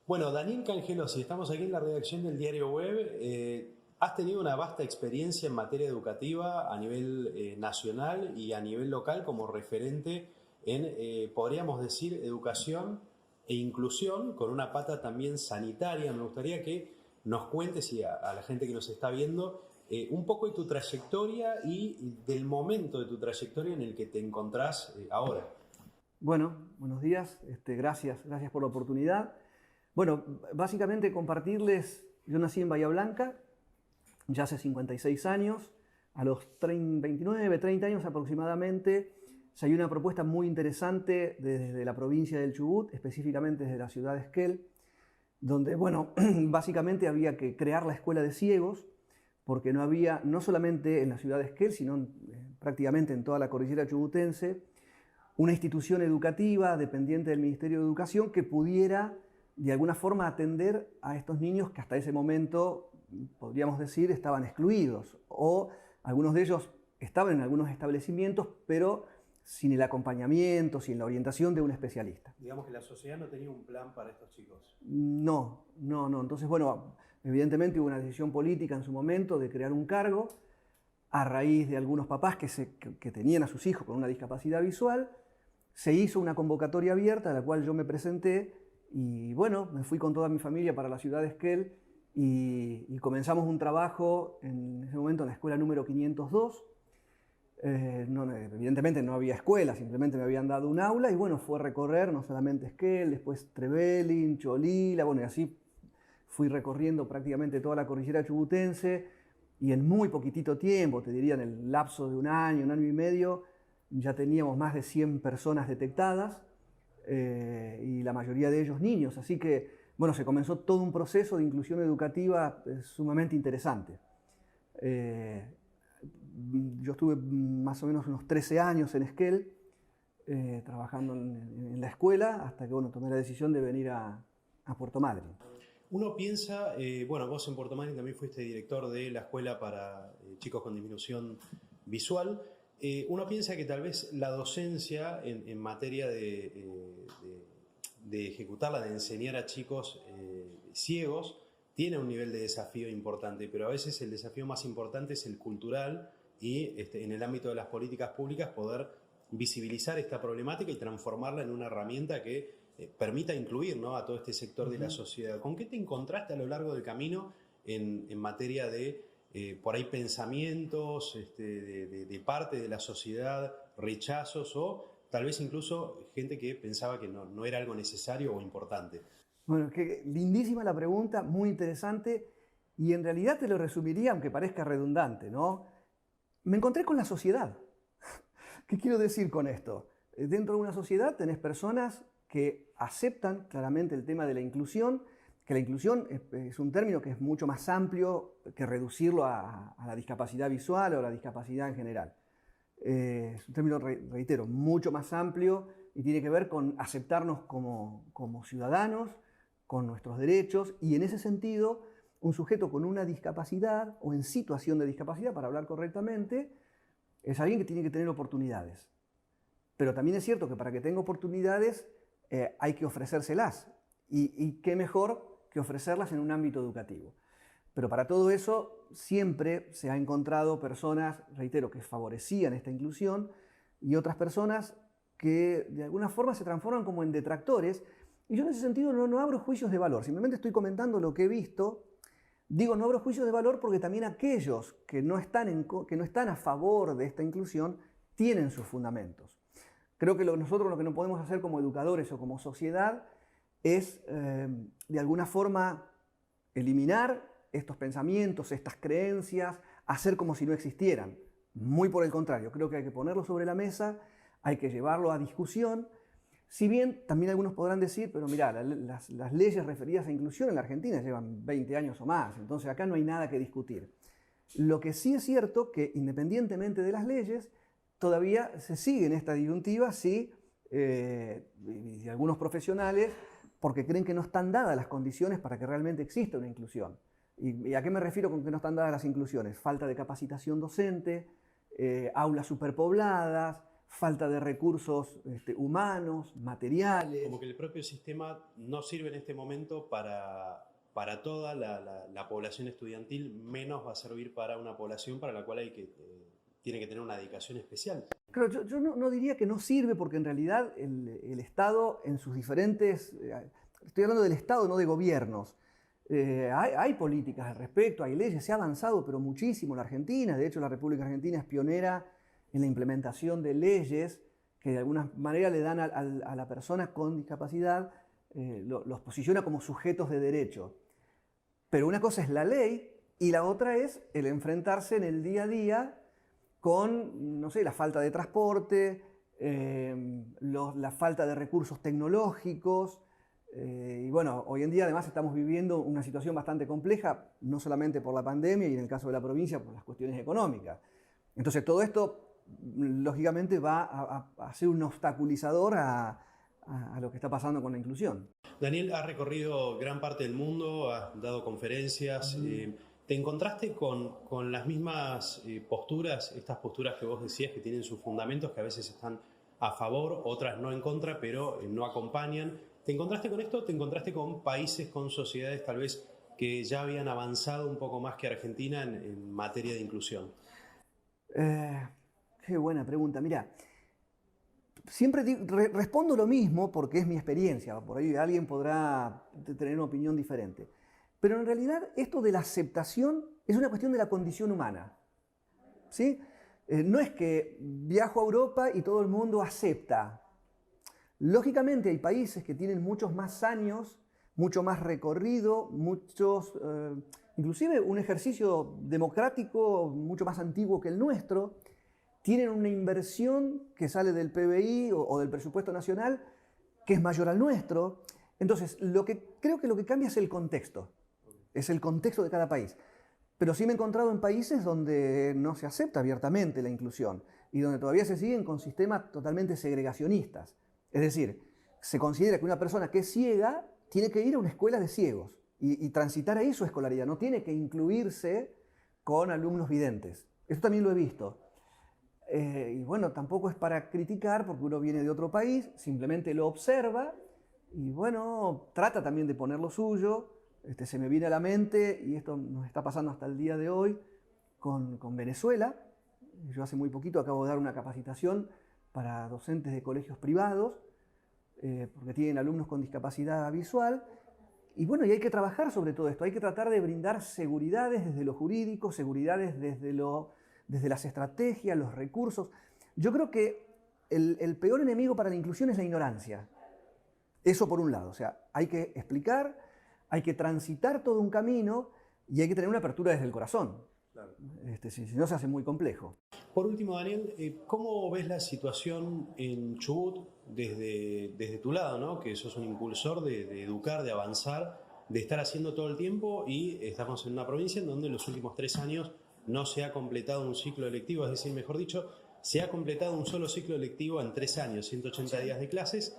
Bueno, Daniel Cangelosi, estamos aquí en la redacción del Diario Web. Has tenido una vasta experiencia en materia educativa a nivel nacional y a nivel local como referente en, podríamos decir, educación e inclusión, con una pata también sanitaria. Me gustaría que nos cuentes y a la gente que nos está viendo un poco de tu trayectoria y del momento de tu trayectoria en el que te encontrás ahora. Bueno, buenos días, gracias por la oportunidad. Bueno, básicamente compartirles, yo nací en Bahía Blanca, ya hace 56 años, a los 29, 30 años aproximadamente, salió una propuesta muy interesante desde la provincia del Chubut, específicamente desde la ciudad de Esquel, donde, bueno, básicamente había que crear la escuela de ciegos, porque no había, no solamente en la ciudad de Esquel, sino prácticamente en toda la cordillera chubutense, una institución educativa dependiente del Ministerio de Educación que pudiera de alguna forma atender a estos niños que hasta ese momento, podríamos decir, estaban excluidos, o algunos de ellos estaban en algunos establecimientos, pero sin el acompañamiento, sin la orientación de un especialista. Digamos que la sociedad no tenía un plan para estos chicos. No. Entonces, bueno, evidentemente hubo una decisión política en su momento de crear un cargo a raíz de algunos papás que tenían a sus hijos con una discapacidad visual. Se hizo una convocatoria abierta a la cual yo me presenté y bueno, me fui con toda mi familia para la ciudad de Esquel y comenzamos un trabajo en ese momento en la escuela número 502. Evidentemente no había escuela, simplemente me habían dado un aula y bueno, fue recorrer no solamente Esquel, después Trevelin, Cholila, bueno, y así fui recorriendo prácticamente toda la cordillera chubutense y en muy poquitito tiempo, te diría en el lapso de un año y medio, ya teníamos más de 100 personas detectadas y la mayoría de ellos niños. Así que, bueno, se comenzó todo un proceso de inclusión educativa sumamente interesante. Yo estuve más o menos unos 13 años en Esquel, trabajando en la escuela, hasta que, bueno, tomé la decisión de venir a Puerto Madryn. Uno piensa, bueno, vos en Puerto Madryn también fuiste director de la escuela para chicos con disminución visual. Uno piensa que tal vez la docencia en materia de ejecutarla, de enseñar a chicos ciegos, tiene un nivel de desafío importante, pero a veces el desafío más importante es el cultural y en el ámbito de las políticas públicas poder visibilizar esta problemática y transformarla en una herramienta que permita incluir, ¿no?, a todo este sector de la sociedad. ¿Con qué te encontraste a lo largo del camino en materia de por ahí pensamientos de parte de la sociedad, rechazos o tal vez incluso gente que pensaba que no era algo necesario o importante? Bueno, que lindísima la pregunta, muy interesante, y en realidad te lo resumiría, aunque parezca redundante, ¿no? Me encontré con la sociedad. ¿Qué quiero decir con esto? Dentro de una sociedad tenés personas que aceptan claramente el tema de la inclusión, que la inclusión es un término que es mucho más amplio que reducirlo a la discapacidad visual o a la discapacidad en general. Es un término, reitero, mucho más amplio y tiene que ver con aceptarnos como ciudadanos, con nuestros derechos, y en ese sentido, un sujeto con una discapacidad o en situación de discapacidad, para hablar correctamente, es alguien que tiene que tener oportunidades. Pero también es cierto que para que tenga oportunidades hay que ofrecérselas. Y qué mejor que ofrecerlas en un ámbito educativo. Pero para todo eso siempre se ha encontrado personas, reitero, que favorecían esta inclusión y otras personas que de alguna forma se transforman como en detractores. Y yo en ese sentido no abro juicios de valor, simplemente estoy comentando lo que he visto. Digo, no abro juicios de valor porque también aquellos que no están a favor de esta inclusión tienen sus fundamentos. Creo que nosotros lo que no podemos hacer como educadores o como sociedad es, de alguna forma, eliminar estos pensamientos, estas creencias, hacer como si no existieran. Muy por el contrario, creo que hay que ponerlo sobre la mesa, hay que llevarlo a discusión. Si bien también algunos podrán decir, pero mirá, las leyes referidas a inclusión en la Argentina llevan 20 años o más, entonces acá no hay nada que discutir. Lo que sí es cierto que independientemente de las leyes, todavía se sigue en esta disyuntiva y algunos profesionales, porque creen que no están dadas las condiciones para que realmente exista una inclusión. ¿Y a qué me refiero con que no están dadas las inclusiones? Falta de capacitación docente, aulas superpobladas, falta de recursos humanos, materiales. Como que el propio sistema no sirve en este momento para toda la población estudiantil, menos va a servir para una población para la cual tiene que tener una dedicación especial. Claro, yo no diría que no sirve, porque en realidad el Estado en sus diferentes... estoy hablando del Estado, no de gobiernos. Hay políticas al respecto, hay leyes, se ha avanzado pero muchísimo en la Argentina. De hecho, la República Argentina es pionera en la implementación de leyes que de alguna manera le dan a la persona con discapacidad, los posiciona como sujetos de derecho. Pero una cosa es la ley y la otra es el enfrentarse en el día a día con, no sé, la falta de transporte, la falta de recursos tecnológicos. Y bueno, hoy en día además estamos viviendo una situación bastante compleja, no solamente por la pandemia y en el caso de la provincia por las cuestiones económicas. Entonces todo esto lógicamente va a ser un obstaculizador a lo que está pasando con la inclusión. Daniel, has recorrido gran parte del mundo, has dado conferencias. ¿Te encontraste con las mismas posturas, estas posturas que vos decías que tienen sus fundamentos, que a veces están a favor, otras no en contra, pero no acompañan? ¿Te encontraste con esto? ¿Te encontraste con países, con sociedades tal vez que ya habían avanzado un poco más que Argentina en materia de inclusión? Qué buena pregunta. Mira, siempre respondo lo mismo porque es mi experiencia. Por ahí alguien podrá tener una opinión diferente. Pero en realidad esto de la aceptación es una cuestión de la condición humana. ¿Sí? No es que viajo a Europa y todo el mundo acepta. Lógicamente hay países que tienen muchos más años, mucho más recorrido, inclusive un ejercicio democrático mucho más antiguo que el nuestro, tienen una inversión que sale del PBI o del presupuesto nacional que es mayor al nuestro. Entonces, creo que lo que cambia es el contexto de cada país. Pero sí me he encontrado en países donde no se acepta abiertamente la inclusión y donde todavía se siguen con sistemas totalmente segregacionistas. Es decir, se considera que una persona que es ciega tiene que ir a una escuela de ciegos y transitar ahí su escolaridad, no tiene que incluirse con alumnos videntes. Esto también lo he visto. Y bueno, tampoco es para criticar porque uno viene de otro país, simplemente lo observa y bueno, trata también de poner lo suyo. Se me viene a la mente, y esto nos está pasando hasta el día de hoy, con Venezuela. Yo hace muy poquito acabo de dar una capacitación para docentes de colegios privados, porque tienen alumnos con discapacidad visual. Y bueno, y hay que trabajar sobre todo esto, hay que tratar de brindar seguridades desde lo jurídico, seguridades desde las estrategias, los recursos. Yo creo que el peor enemigo para la inclusión es la ignorancia. Eso por un lado, o sea, hay que explicar, hay que transitar todo un camino y hay que tener una apertura desde el corazón. Claro. Si no se hace muy complejo. Por último, Daniel, ¿cómo ves la situación en Chubut desde tu lado, ¿no? Que sos un impulsor de educar, de avanzar, de estar haciendo todo el tiempo, y estamos en una provincia en donde en los últimos 3 años no se ha completado un ciclo lectivo, es decir, mejor dicho, se ha completado un solo ciclo lectivo en 3 años, 180 días de clases.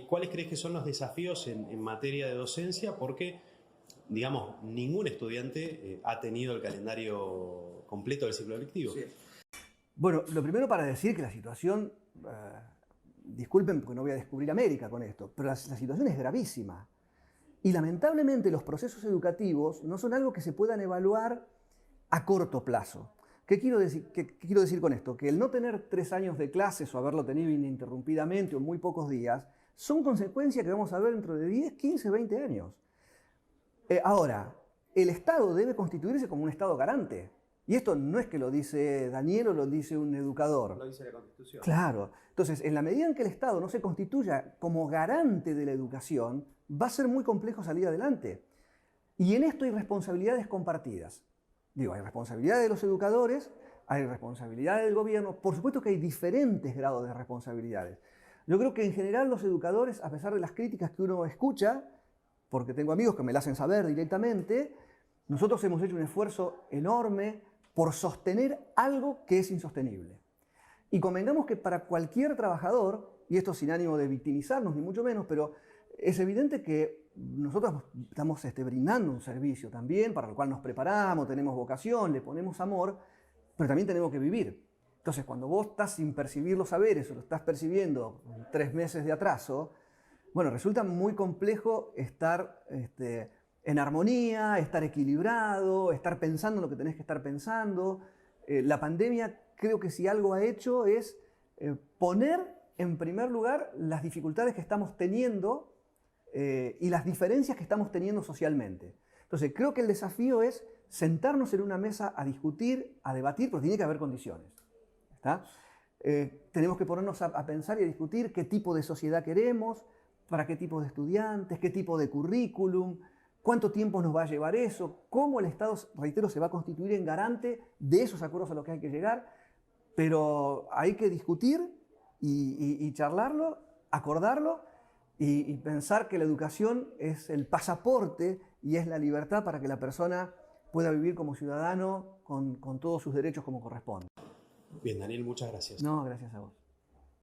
¿Cuáles crees que son los desafíos en materia de docencia? Porque, digamos, ningún estudiante ha tenido el calendario completo del ciclo lectivo. Sí. Bueno, lo primero para decir que la situación, disculpen porque no voy a descubrir América con esto, pero la situación es gravísima. Y lamentablemente los procesos educativos no son algo que se puedan evaluar a corto plazo. ¿Qué quiero decir con esto? Que el no tener 3 años de clases o haberlo tenido ininterrumpidamente o en muy pocos días son consecuencias que vamos a ver dentro de 10, 15, 20 años. Ahora, el Estado debe constituirse como un Estado garante. Y esto no es que lo dice Daniel o lo dice un educador. Lo dice la Constitución. Claro. Entonces, en la medida en que el Estado no se constituya como garante de la educación, va a ser muy complejo salir adelante. Y en esto hay responsabilidades compartidas. Digo, hay responsabilidades de los educadores, hay responsabilidades del gobierno. Por supuesto que hay diferentes grados de responsabilidades. Yo creo que en general los educadores, a pesar de las críticas que uno escucha, porque tengo amigos que me las hacen saber directamente, nosotros hemos hecho un esfuerzo enorme por sostener algo que es insostenible. Y convengamos que para cualquier trabajador, y esto sin ánimo de victimizarnos ni mucho menos, pero es evidente que nosotros estamos brindando un servicio también para el cual nos preparamos, tenemos vocación, le ponemos amor, pero también tenemos que vivir. Entonces, cuando vos estás sin percibir los saberes o lo estás percibiendo con 3 meses de atraso, bueno, resulta muy complejo estar en armonía, estar equilibrado, estar pensando lo que tenés que estar pensando. La pandemia, creo que si algo ha hecho es poner en primer lugar las dificultades que estamos teniendo y las diferencias que estamos teniendo socialmente. Entonces, creo que el desafío es sentarnos en una mesa a discutir, a debatir, pero tiene que haber condiciones. ¿Está? Tenemos que ponernos a pensar y a discutir qué tipo de sociedad queremos, para qué tipo de estudiantes, qué tipo de currículum, cuánto tiempo nos va a llevar eso, cómo el Estado, reitero, se va a constituir en garante de esos acuerdos a los que hay que llegar, pero hay que discutir y charlarlo, acordarlo y pensar que la educación es el pasaporte y es la libertad para que la persona pueda vivir como ciudadano con todos sus derechos como corresponde. Bien, Daniel, muchas gracias. No, gracias a vos.